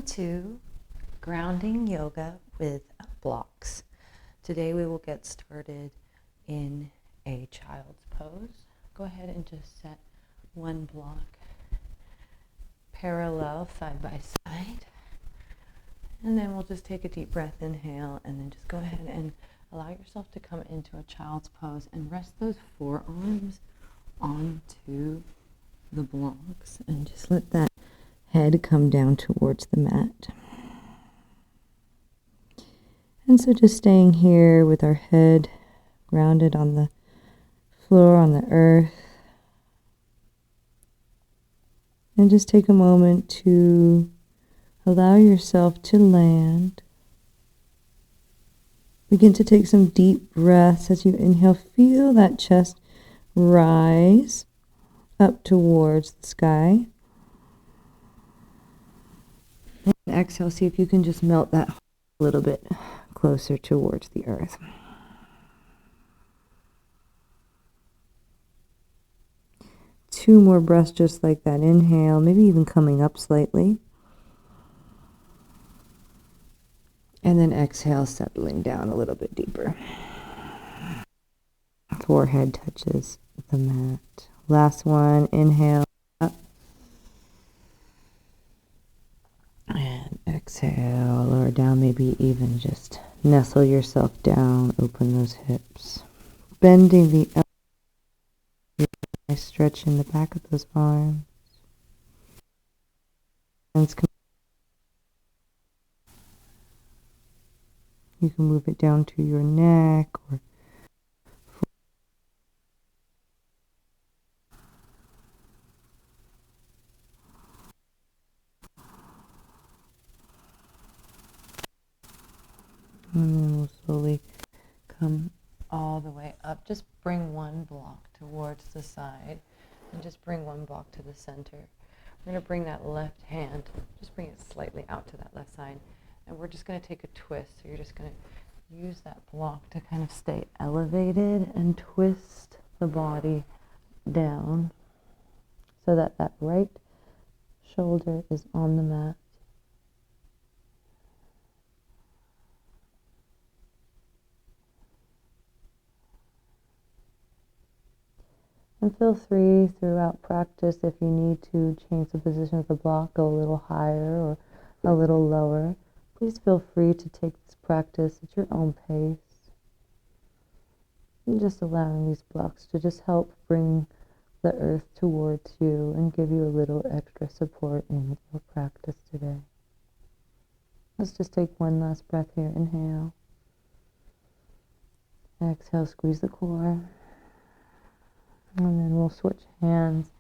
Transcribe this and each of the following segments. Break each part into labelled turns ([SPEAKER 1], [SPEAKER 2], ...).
[SPEAKER 1] to grounding yoga with blocks. Today we will get started in a child's pose. Go ahead and just set one block parallel side by side. And then we'll just take a deep breath, inhale, and then just go ahead and allow yourself to come into a child's pose and rest those forearms onto the blocks and just let that head come down towards the mat. And so just staying here with our head grounded on the floor, on the earth. And just take a moment to allow yourself to land. Begin to take some deep breaths as you inhale. Feel that chest rise up towards the sky. And exhale, see if you can just melt that a little bit closer towards the earth. Two more breaths just like that. Inhale, maybe even coming up slightly. And then exhale, settling down a little bit deeper. Forehead touches the mat. Last one, inhale up. And exhale, lower down, maybe even just nestle yourself down, open those hips. Bending the elbows, nice stretch in the back of those arms. You can move it down to your neck or and then we'll slowly come all the way up. Just bring one block towards the side and just bring one block to the center. We're going to bring that left hand, just bring it slightly out to that left side. And we're just going to take a twist. So you're just going to use that block to kind of stay elevated and twist the body down so that that right shoulder is on the mat. And feel free throughout practice, if you need to change the position of the block, go a little higher or a little lower. Please feel free to take this practice at your own pace. And just allowing these blocks to just help bring the earth towards you and give you a little extra support in your practice today. Let's just take one last breath here. Inhale. Exhale, squeeze the core. And then we'll switch hands.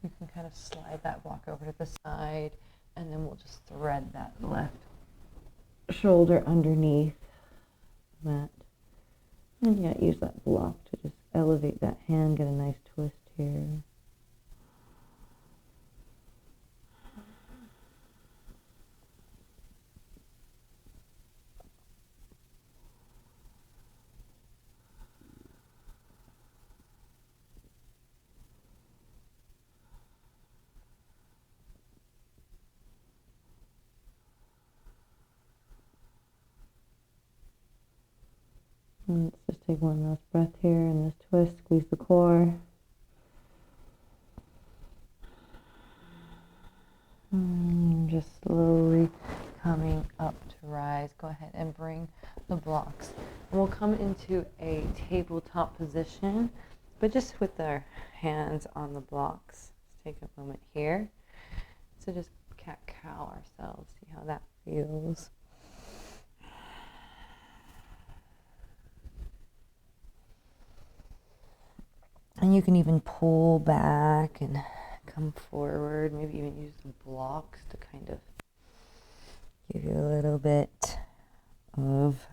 [SPEAKER 1] You can kind of slide that block over to the side, and then we'll just thread that left shoulder underneath the mat. And yeah, use that block to just elevate that hand, get a nice twist here. And let's just take one last breath here in this twist, squeeze the core. And just slowly coming up to rise. Go ahead and bring the blocks. And we'll come into a tabletop position, but just with our hands on the blocks. Let's take a moment here. So just cat-cow ourselves, see how that feels. And you can even pull back and come forward, maybe even use the blocks to kind of give you a little bit of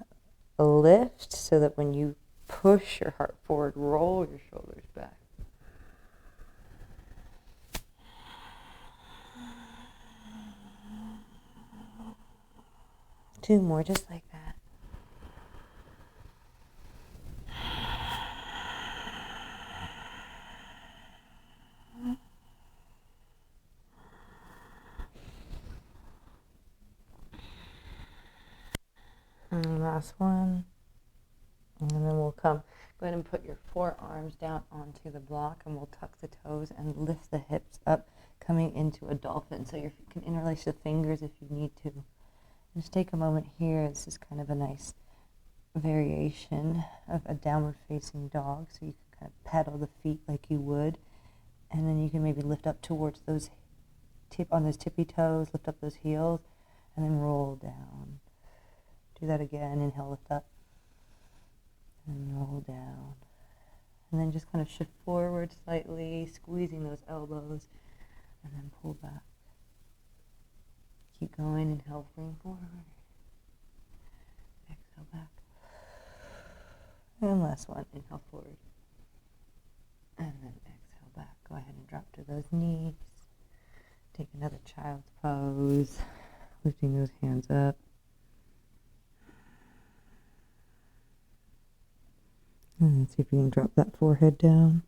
[SPEAKER 1] a lift so that when you push your heart forward, roll your shoulders back. Two more just like that. last one. And then we'll go ahead and put your forearms down onto the block, and we'll tuck the toes and lift the hips up, coming into a dolphin. So you can interlace the fingers if you need to. Just take a moment here. This is kind of a nice variation of a downward facing dog. So you can kind of pedal the feet like you would. And then you can maybe lift up towards those those tippy toes, lift up those heels, and then roll down. Do that again. Inhale, lift up. And roll down. And then just kind of shift forward slightly, squeezing those elbows, and then pull back. Keep going. Inhale, bring forward. Exhale, back. And last one. Inhale, forward. And then exhale, back. Go ahead and drop to those knees. Take another child's pose, lifting those hands up. And then see if you can drop that forehead down.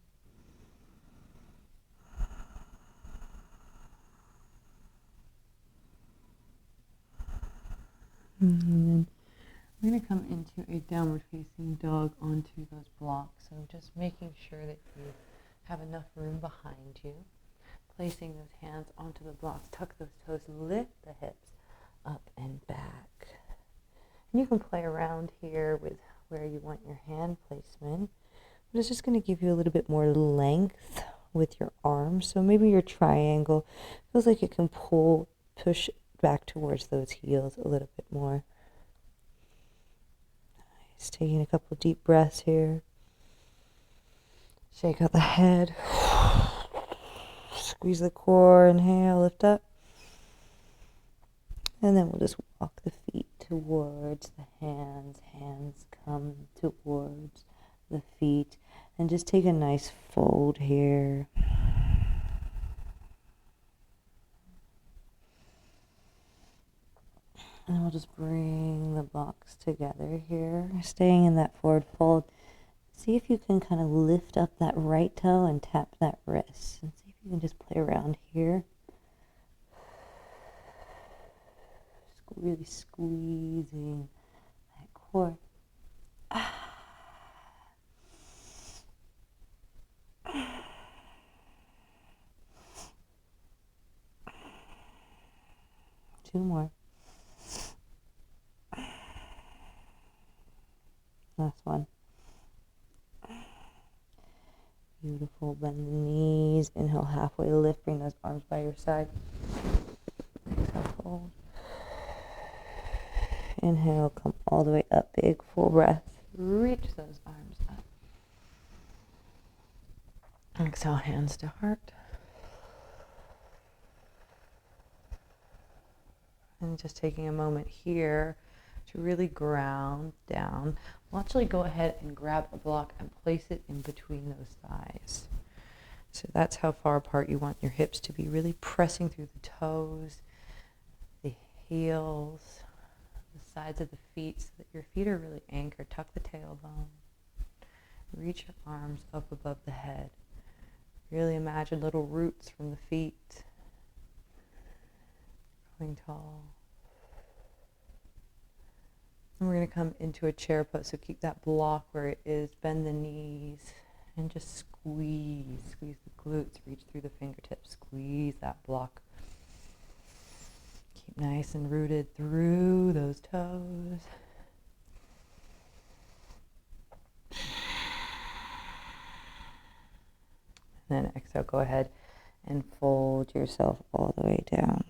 [SPEAKER 1] And then we're going to come into a downward facing dog onto those blocks. So just making sure that you have enough room behind you. Placing those hands onto the blocks. Tuck those toes, lift the hips up and back. And you can play around here with where you want your hand placement. But it's just going to give you a little bit more length with your arms. So maybe your triangle feels like it can push back towards those heels a little bit more. Nice. Taking a couple deep breaths here. Shake out the head. Squeeze the core. Inhale, lift up. And then we'll just walk the feet towards the hands. Hands come towards the feet. And just take a nice fold here. And we'll just bring the blocks together here. Staying in that forward fold. See if you can kind of lift up that right toe and tap that wrist. And see if you can just play around here. Really squeezing that core. Two more. Last one. Beautiful. Bend the knees. Inhale, halfway lift. Bring those arms by your side. Exhale, fold. Inhale, come all the way up. Big, full breath. Reach those arms up. Exhale, hands to heart. And just taking a moment here to really ground down. We'll actually go ahead and grab a block and place it in between those thighs. So that's how far apart you want your hips to be, really pressing through the toes, the heels, the sides of the feet, so that your feet are really anchored. Tuck the tailbone. Reach your arms up above the head. Really imagine little roots from the feet. Growing tall. And we're going to come into a chair pose. So keep that block where it is. Bend the knees and just squeeze. Squeeze the glutes. Reach through the fingertips. Squeeze that block. Keep nice and rooted through those toes. And then exhale, go ahead and fold yourself all the way down.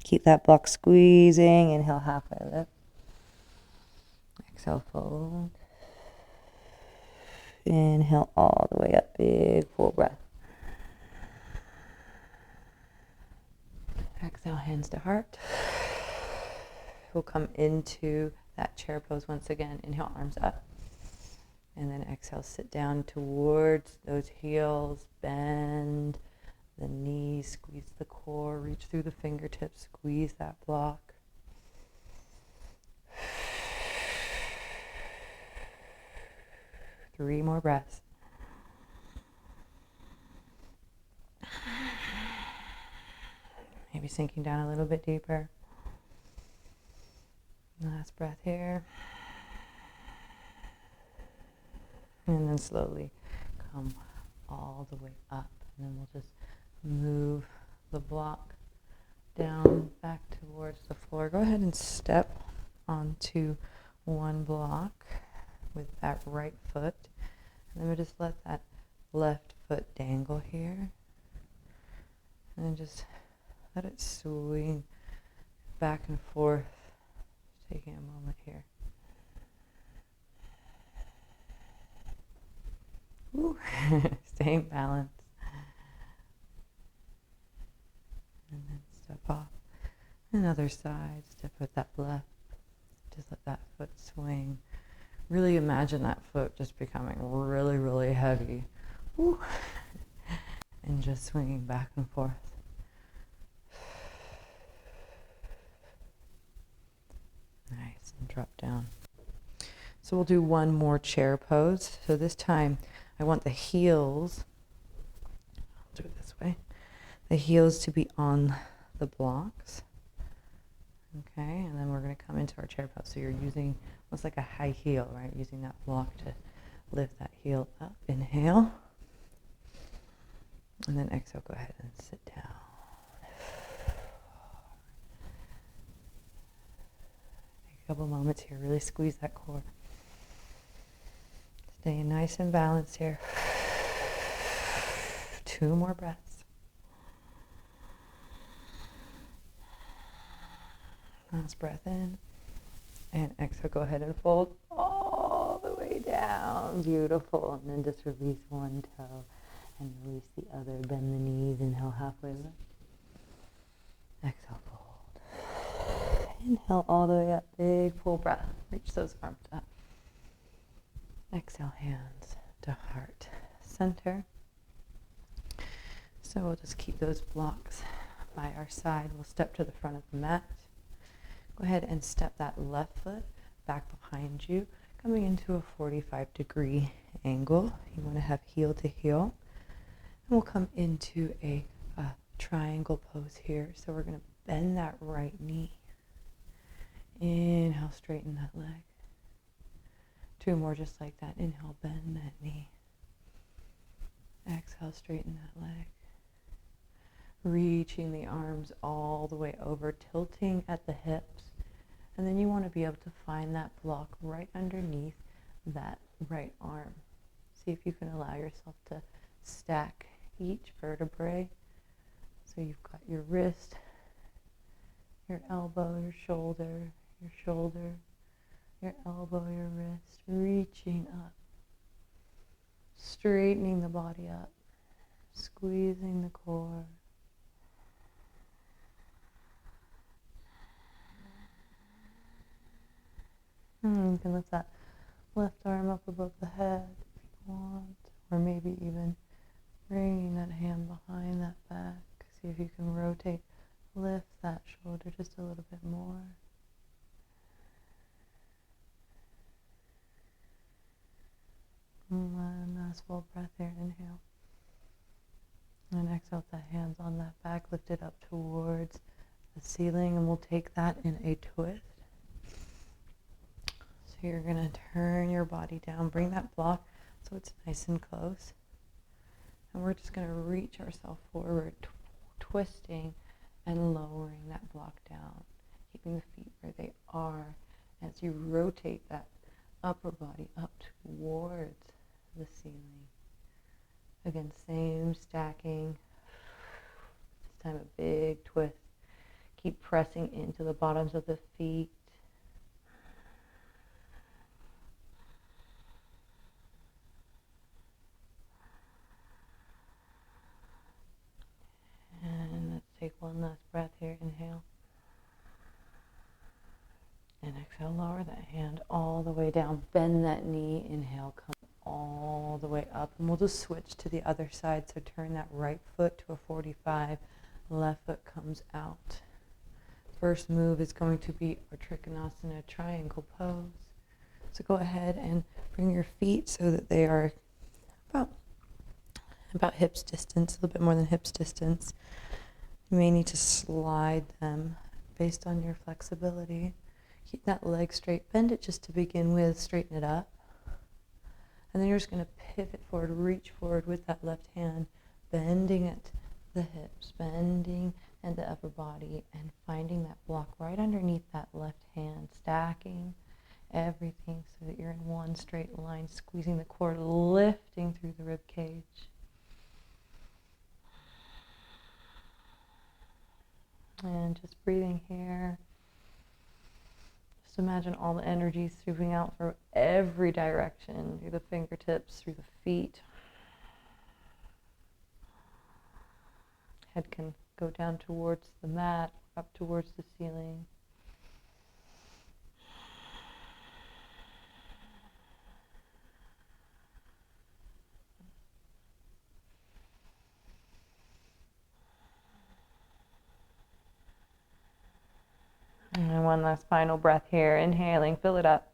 [SPEAKER 1] Keep that block squeezing. Inhale, halfway lift. Exhale, fold. Inhale all the way up. Big, full breath. Exhale, hands to heart. We'll come into that chair pose once again. Inhale, arms up. And then exhale, sit down towards those heels. Bend the knees, squeeze the core, reach through the fingertips, squeeze that block. Three more breaths. Maybe sinking down a little bit deeper. Last breath here. And then slowly come all the way up. And then we'll just move the block down back towards the floor. Go ahead and step onto one block with that right foot. And then we'll just let that left foot dangle here. And then just let it swing back and forth. Just taking a moment here. Woo. Staying balanced. And then step off. Another side, step with that left. Just let that foot swing. Really imagine that foot just becoming really, really heavy. Woo. And just swinging back and forth. Nice, and drop down. So we'll do one more chair pose. So this time I want the heels, I'll do it this way, the heels to be on the blocks. Okay, and then we're going to come into our chair pose. So you're using almost like a high heel, right? Using that block to lift that heel up. Inhale. And then exhale, go ahead and sit down. Take a couple moments here, really squeeze that core. Staying nice and balanced here. 2 more breaths. Last breath in. And exhale, go ahead and fold all the way down. Beautiful. And then just release one toe and release the other. Bend the knees. Inhale, halfway lift. Exhale, fold. Inhale all the way up. Big full breath. Reach those arms up. Exhale, hands to heart center. So we'll just keep those blocks by our side. We'll step to the front of the mat. Go ahead and step that left foot back behind you, coming into a 45-degree angle. You want to have heel to heel. And we'll come into a triangle pose here. So we're going to bend that right knee. Inhale, straighten that leg. 2 more just like that. Inhale, bend that knee. Exhale, straighten that leg. Reaching the arms all the way over, tilting at the hips. And then you want to be able to find that block right underneath that right arm. See if you can allow yourself to stack each vertebrae. So you've got your wrist, your elbow, your shoulder, your elbow, your wrist, reaching up, straightening the body up, squeezing the core. You can lift that left arm up above the head if you want, or maybe even bringing that hand behind that back. See if you can rotate, lift that shoulder just a little bit more. One last full breath here. Inhale. And exhale with the hands on that back, lift it up towards the ceiling, and we'll take that in a twist. So you're going to turn your body down, bring that block so it's nice and close. And we're just going to reach ourselves forward, twisting and lowering that block down, keeping the feet where they are as you rotate that upper body up towards the ceiling. Again, same stacking. This time a big twist. Keep pressing into the bottoms of the feet. And let's take one last breath here. Inhale. And exhale, lower that hand all the way down. Bend that knee. Inhale, come all the way up. And we'll just switch to the other side. So turn that right foot to a 45. Left foot comes out. First move is going to be our Trikonasana triangle pose. So go ahead and bring your feet so that they are about hips distance, a little bit more than hips distance. You may need to slide them based on your flexibility. Keep that leg straight. Bend it just to begin with. Straighten it up. And then you're just going to pivot forward, reach forward with that left hand, bending at the hips, bending at the upper body, and finding that block right underneath that left hand, stacking everything so that you're in one straight line, squeezing the core, lifting through the rib cage. And just breathing here. Just imagine all the energy sweeping out from every direction, through the fingertips, through the feet. Head can go down towards the mat, up towards the ceiling. And one last final breath here. Inhaling, fill it up.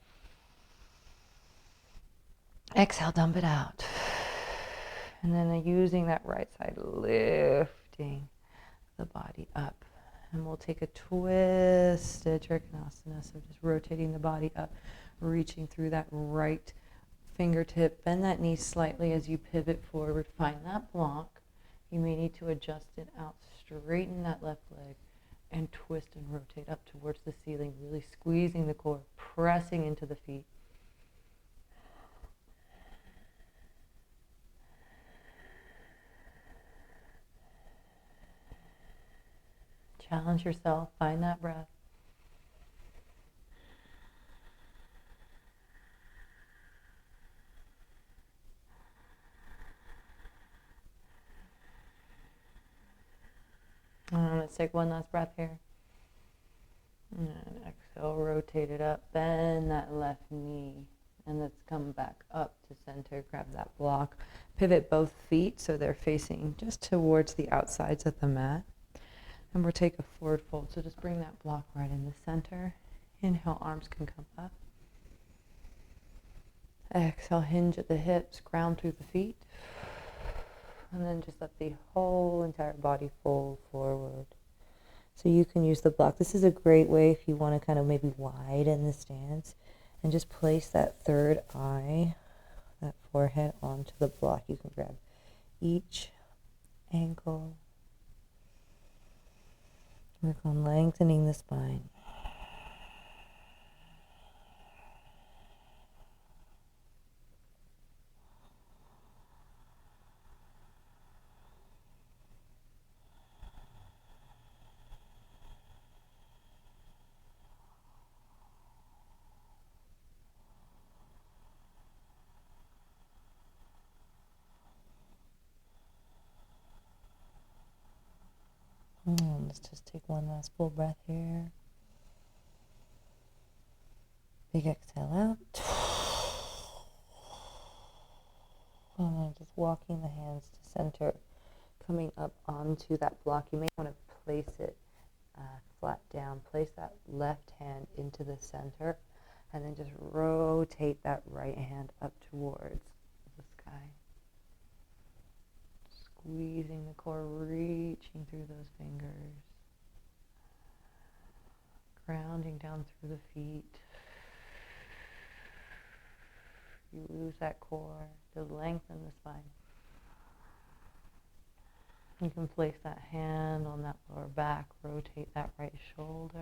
[SPEAKER 1] Exhale, dump it out. And then using that right side, lifting the body up. And we'll take a twisted Trikonasana, so just rotating the body up, reaching through that right fingertip. Bend that knee slightly as you pivot forward. Find that block. You may need to adjust it out. Straighten that left leg and twist and rotate up towards the ceiling, really squeezing the core, pressing into the feet. Challenge yourself, find that breath. Let's take one last breath here. And exhale, rotate it up, bend that left knee. And let's come back up to center, grab that block. Pivot both feet so they're facing just towards the outsides of the mat. And we'll take a forward fold. So just bring that block right in the center. Inhale, arms can come up. Exhale, hinge at the hips, ground through the feet. And then just let the whole entire body fold forward. So you can use the block. This is a great way if you want to kind of maybe widen the stance and just place that third eye, that forehead onto the block. You can grab each ankle. Work on lengthening the spine. Let's just take one last full breath here. Big exhale out. And then just walking the hands to center, coming up onto that block. You may want to place it flat down. Place that left hand into the center, and then just rotate that right hand up towards the sky. Squeezing the core, reaching through those fingers. Grounding down through the feet. You lose that core to lengthen the spine. You can place that hand on that lower back, rotate that right shoulder.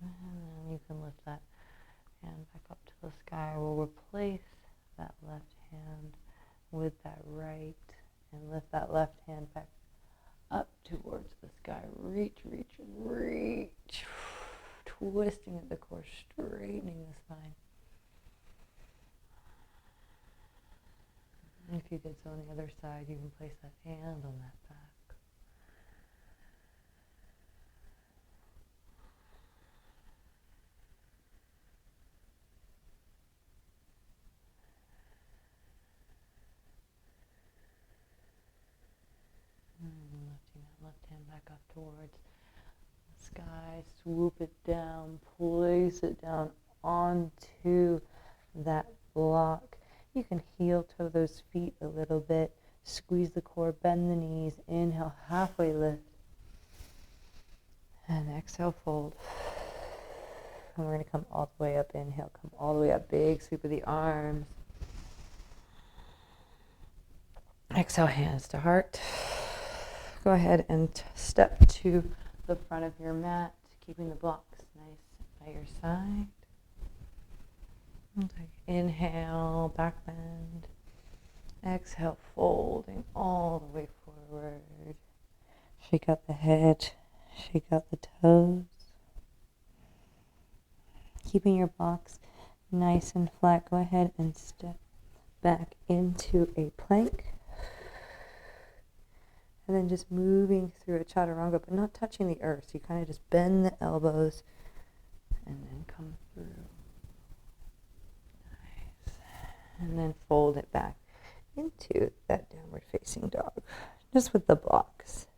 [SPEAKER 1] And then you can lift that hand back up to the sky. We'll replace that left hand with that right and lift that left hand back up towards the sky. Reach, reach, reach. Twisting at the core, straightening the spine. And if you did so on the other side, you can place that hand on that back. Lifting that left hand back up towards the sky, swoop it down, place it down onto that block. You can heel toe those feet a little bit. Squeeze the core, bend the knees. Inhale, halfway lift. And exhale, fold. And we're going to come all the way up. Inhale, come all the way up. Big sweep of the arms. Exhale, hands to heart. Go ahead and step to the front of your mat, keeping the blocks nice by your side. Okay. Inhale, back bend. Exhale, folding all the way forward. Shake out the head, shake out the toes. Keeping your blocks nice and flat, go ahead and step back into a plank. And then just moving through a chaturanga, but not touching the earth. So you kind of just bend the elbows and then come through. Nice. And then fold it back into that downward facing dog, just with the blocks.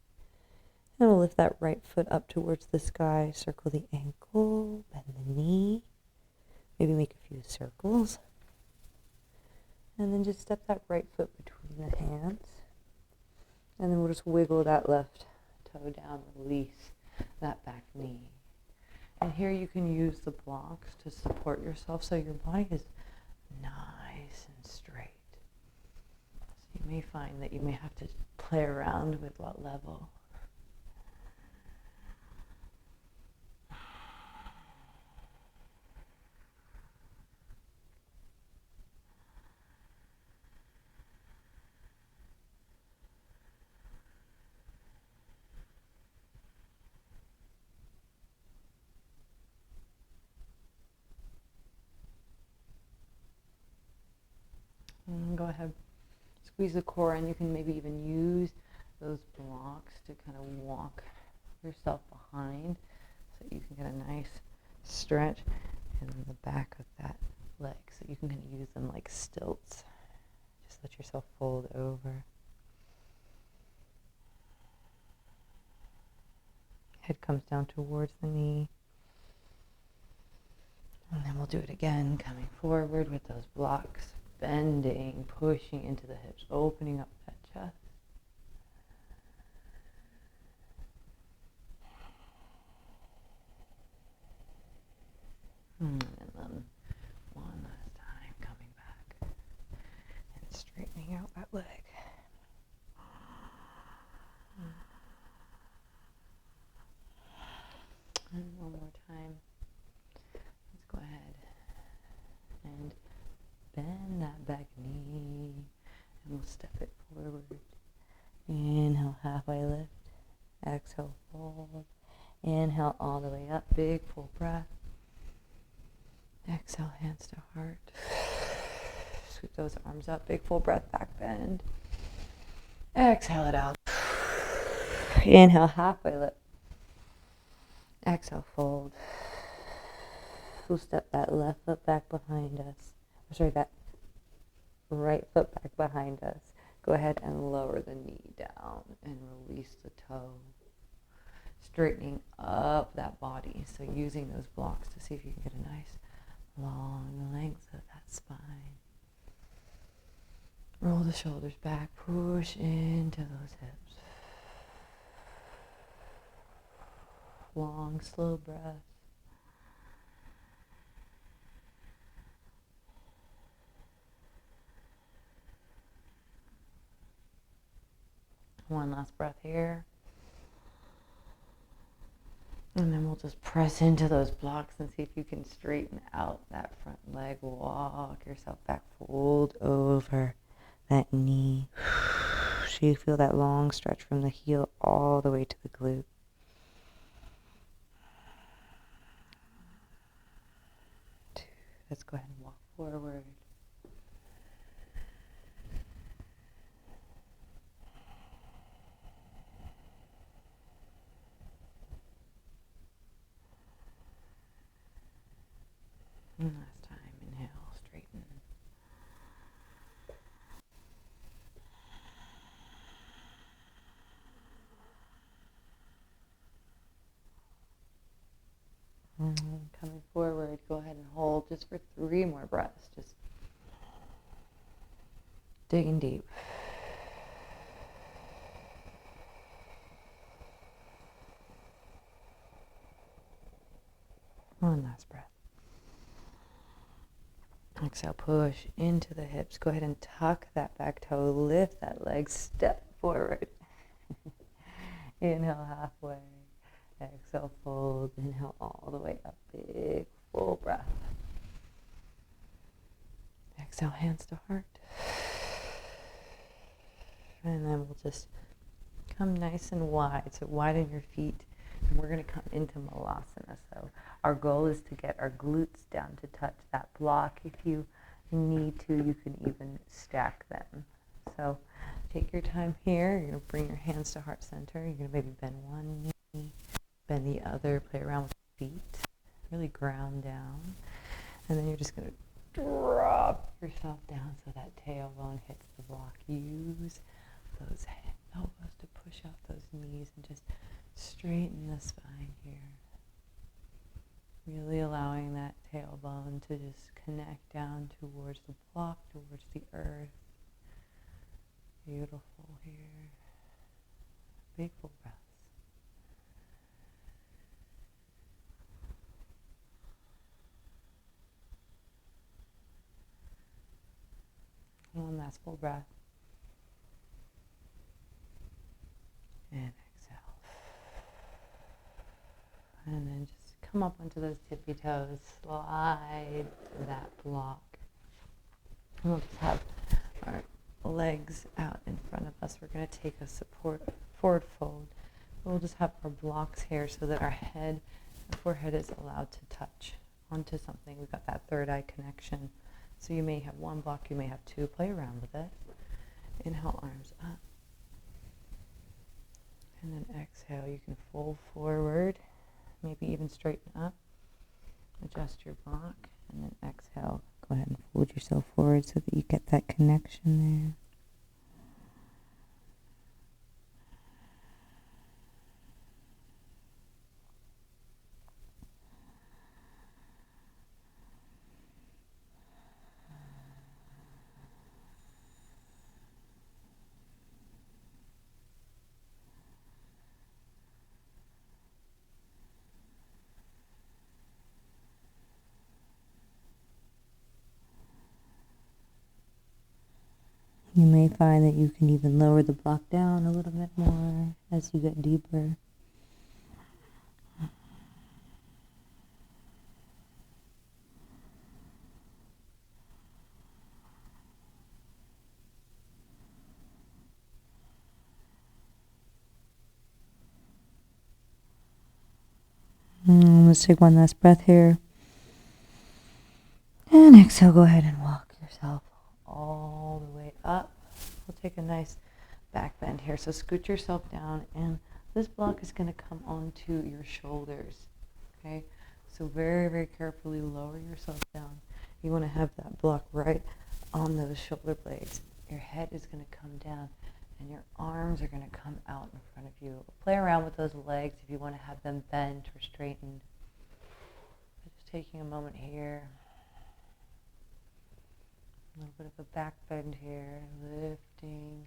[SPEAKER 1] And we'll lift that right foot up towards the sky, circle the ankle, bend the knee, maybe make a few circles. And then just step that right foot between the hands. And then we'll just wiggle that left toe down, release that back knee. And here you can use the blocks to support yourself so your body is nice and straight. So you may find that you may have to play around with what level. And go ahead, squeeze the core, and you can maybe even use those blocks to kind of walk yourself behind so you can get a nice stretch in the back of that leg. So you can kind of use them like stilts. Just let yourself fold over. Head comes down towards the knee. And then we'll do it again, coming forward with those blocks. Bending, pushing into the hips, opening up that chest. And then one last time, coming back and straightening out that leg. And one more time. Let's go ahead and bend that back knee, and we'll step it forward. Inhale, halfway lift. Exhale, fold. Inhale, all the way up. Big, full breath. Exhale, hands to heart. Sweep those arms up. Big, full breath, back bend. Exhale it out. Inhale, halfway lift. Exhale, fold. We'll step that left foot back behind us. That right foot back behind us. Go ahead and lower the knee down and release the toe. Straightening up that body. So using those blocks to see if you can get a nice long length of that spine. Roll the shoulders back. Push into those hips. Long, slow breath. One last breath here. And then we'll just press into those blocks and see if you can straighten out that front leg. Walk yourself back, fold over that knee. So you feel that long stretch from the heel all the way to the glute. Let's go ahead and walk forward. And last time, inhale, straighten. Coming forward, go ahead and hold just for 3 more breaths. Just digging deep. One last breath. Exhale, push into the hips. Go ahead and tuck that back toe. Lift that leg, step forward. Inhale halfway. Exhale, fold. Inhale all the way up. Big, full breath. Exhale, hands to heart. And then we'll just come nice and wide. So widen your feet. And we're going to come into Malasana. So our goal is to get our glutes down to touch that block. If you need to, you can even stack them. So take your time here. You're going to bring your hands to heart center. You're going to maybe bend one knee, bend the other, play around with the feet. Really ground down. And then you're just going to drop yourself down so that tailbone hits the block. Use those elbows to push out those knees and just straighten the spine here. Really allowing that tailbone to just connect down towards the block, towards the earth. Beautiful here. Big full breaths. One last full breath. And exhale. And then just come up onto those tippy toes. Slide that block. And we'll just have our legs out in front of us. We're going to take a forward fold. We'll just have our blocks here so that our forehead is allowed to touch onto something. We've got that third eye connection. So you may have one block, you may have two. Play around with it. Inhale, arms up. And then exhale, you can fold forward, maybe even straighten up. Adjust your block, and then exhale. Go ahead and fold yourself forward so that you get that connection there. You may find that you can even lower the block down a little bit more as you get deeper. Let's take one last breath here. And exhale, go ahead and walk yourself all the way up. We'll take a nice back bend here. So scoot yourself down, and this block is going to come onto your shoulders. Okay? So very, very carefully lower yourself down. You want to have that block right on those shoulder blades. Your head is going to come down, and your arms are going to come out in front of you. Play around with those legs if you want to have them bent or straightened. Just taking a moment here. A little bit of a back bend here, lifting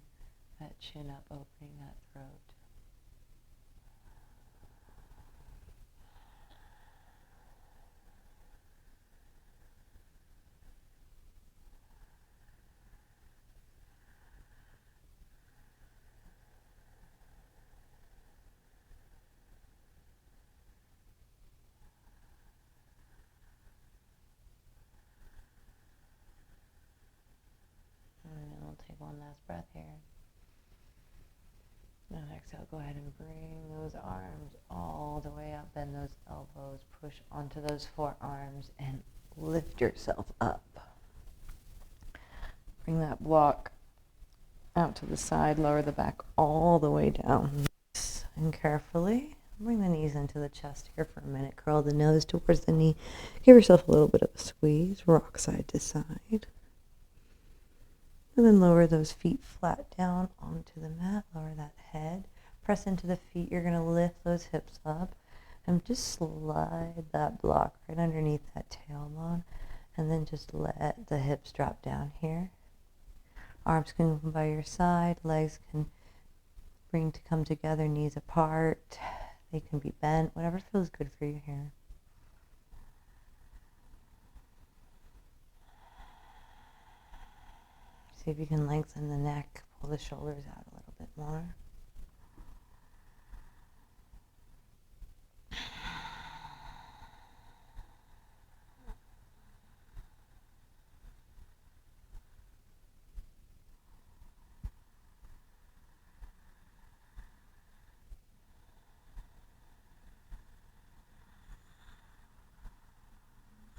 [SPEAKER 1] that chin up, opening that throat. And we'll take one last breath here. Now exhale, go ahead and bring those arms all the way up, bend those elbows, push onto those forearms, and lift yourself up. Bring that block out to the side, lower the back all the way down. And carefully bring the knees into the chest here for a minute. Curl the nose towards the knee. Give yourself a little bit of a squeeze. Rock side to side. And then lower those feet flat down onto the mat. Lower that head. Press into the feet. You're going to lift those hips up and just slide that block right underneath that tailbone. And then just let the hips drop down here. Arms can come by your side, legs can bring to come together, knees apart. They can be bent, whatever feels good for you here. See if you can lengthen the neck, pull the shoulders out a little bit more.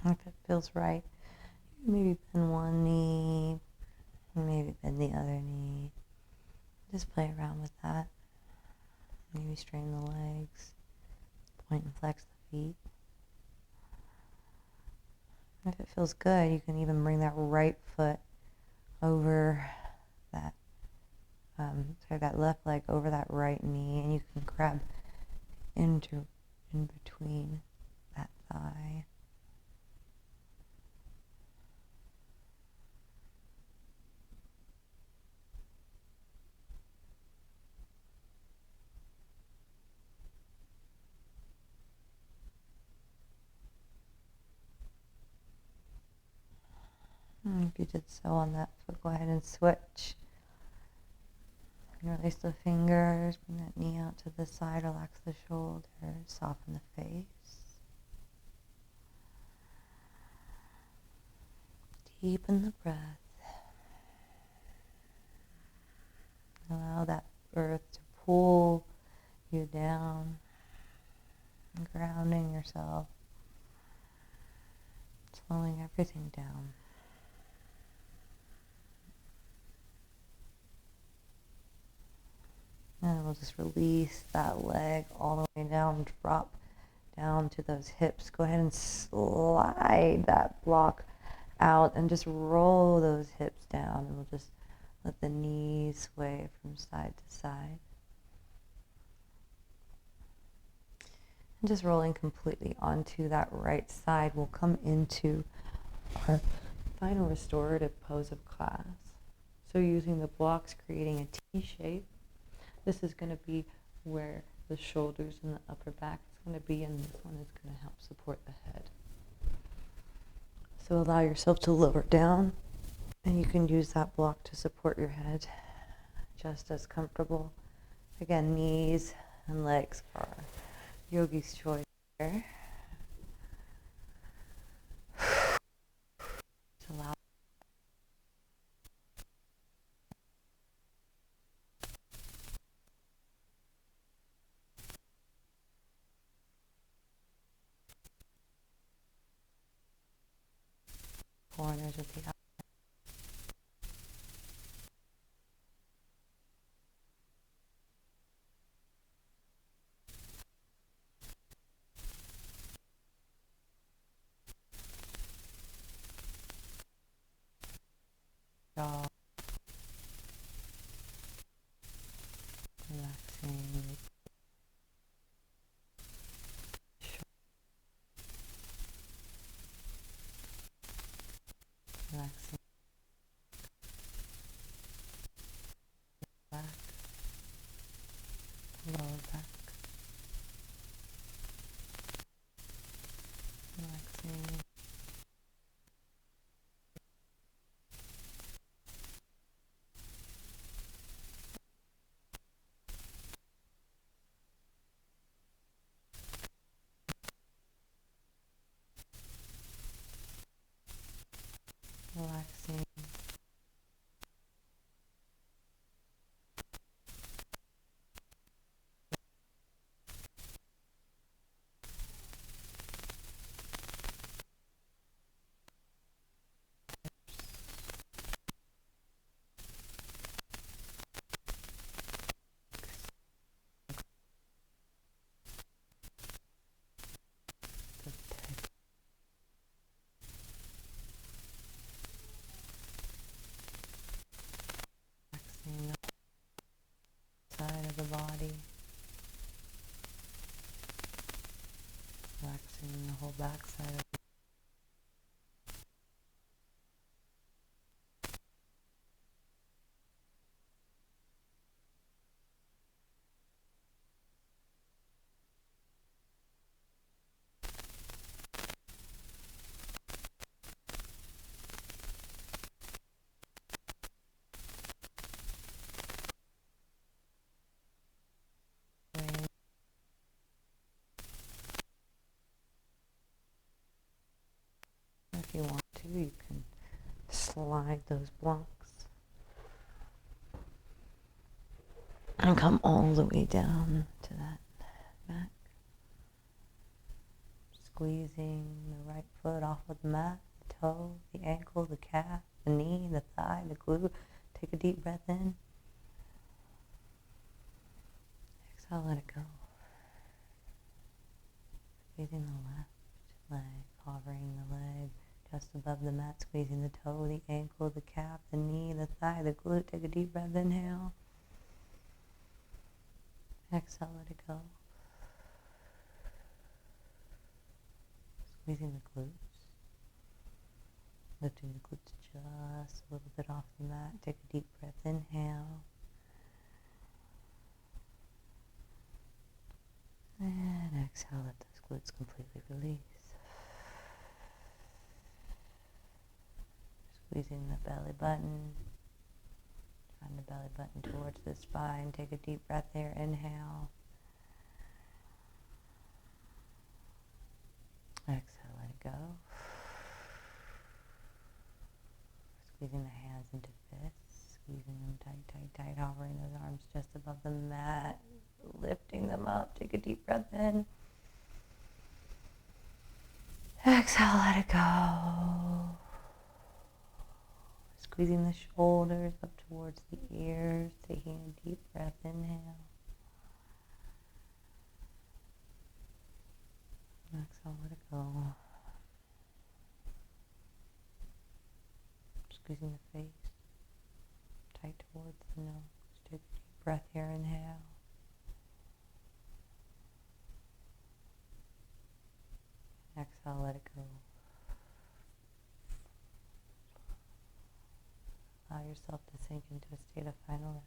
[SPEAKER 1] If it feels right, maybe bend one knee, maybe bend the other knee. Just play around with that. Maybe strain the legs, point and flex the feet. If it feels good, you can even bring that right foot over that, that left leg over that right knee, and you can grab in between that thigh. And if you did so on that foot, go ahead and switch. And release the fingers, bring that knee out to the side, relax the shoulders, soften the face. Deepen the breath. Allow that earth to pull you down, grounding yourself, slowing everything down. And we'll just release that leg all the way down, drop down to those hips. Go ahead and slide that block out and just roll those hips down. And we'll just let the knees sway from side to side. And just rolling completely onto that right side, we'll come into our final restorative pose of class. So using the blocks, creating a T shape. This is going to be where the shoulders and the upper back is going to be, and this one is going to help support the head. So allow yourself to lower down, and you can use that block to support your head just as comfortable. Again, knees and legs are yogi's choice here. Just allow corners of the jaw, relaxing, relaxing back, lower back, relaxing, relaxing, relaxing the side of the body, relaxing the whole back side of the slide those blocks and come all the way down to that back. Squeezing the right foot off of the mat, the toe, the ankle, the calf, the knee, the thigh, the glute. Take a deep breath in. Exhale, let it go. Squeezing the left leg, hovering the leg just above the mat, squeezing the toe, the ankle, the calf, the knee, the thigh, the glute. Take a deep breath, inhale. Exhale, let it go. Squeezing the glutes. Lifting the glutes just a little bit off the mat. Take a deep breath, inhale. And exhale, let those glutes completely release. Squeezing the belly button. Drawing the belly button towards the spine. Take a deep breath there, inhale. Exhale, let it go. Squeezing the hands into fists, squeezing them tight, tight, tight, hovering those arms just above the mat, lifting them up. Take a deep breath in. Exhale, let it go. Squeezing the shoulders up towards the ears, taking a deep breath, inhale. Exhale, let it go. Squeezing the face tight towards the nose. Take a deep breath here, inhale. Exhale, let it go. Allow yourself to sink into a state of final rest.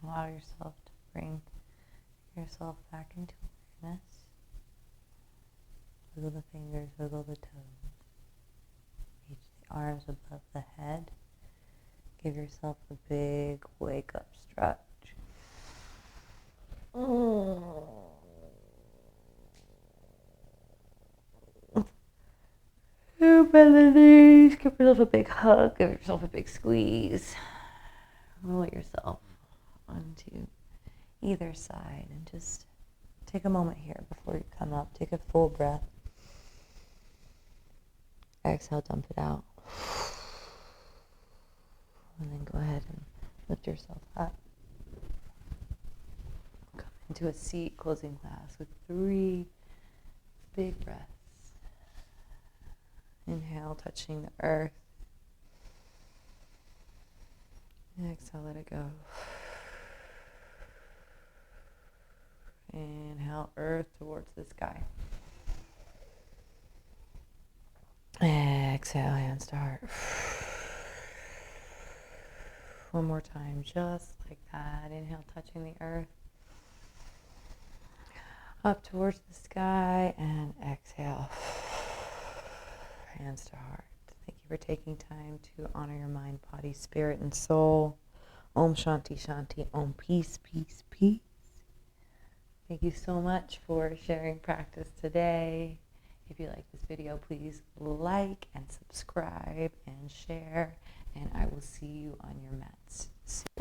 [SPEAKER 1] Allow yourself to bring yourself back into awareness. Wiggle the fingers, wiggle the toes. Reach the arms above the head. Give yourself a big wake up stretch. Bend the knees. Give yourself a big hug. Give yourself a big squeeze. Roll yourself onto either side and just take a moment here before you come up. Take a full breath. Exhale, dump it out. And then go ahead and lift yourself up. Come into a seat, closing class with 3 big breaths. Inhale, touching the earth. Exhale, let it go. Inhale, earth towards the sky. Exhale, hands to heart. One more time, just like that. Inhale, touching the earth. Up towards the sky, and exhale. Hands to heart. Thank you for taking time to honor your mind, body, spirit, and soul. Om Shanti Shanti. Om Peace, Peace, Peace. Thank you so much for sharing practice today. If you like this video, please like and subscribe and share. And I will see you on your mats soon.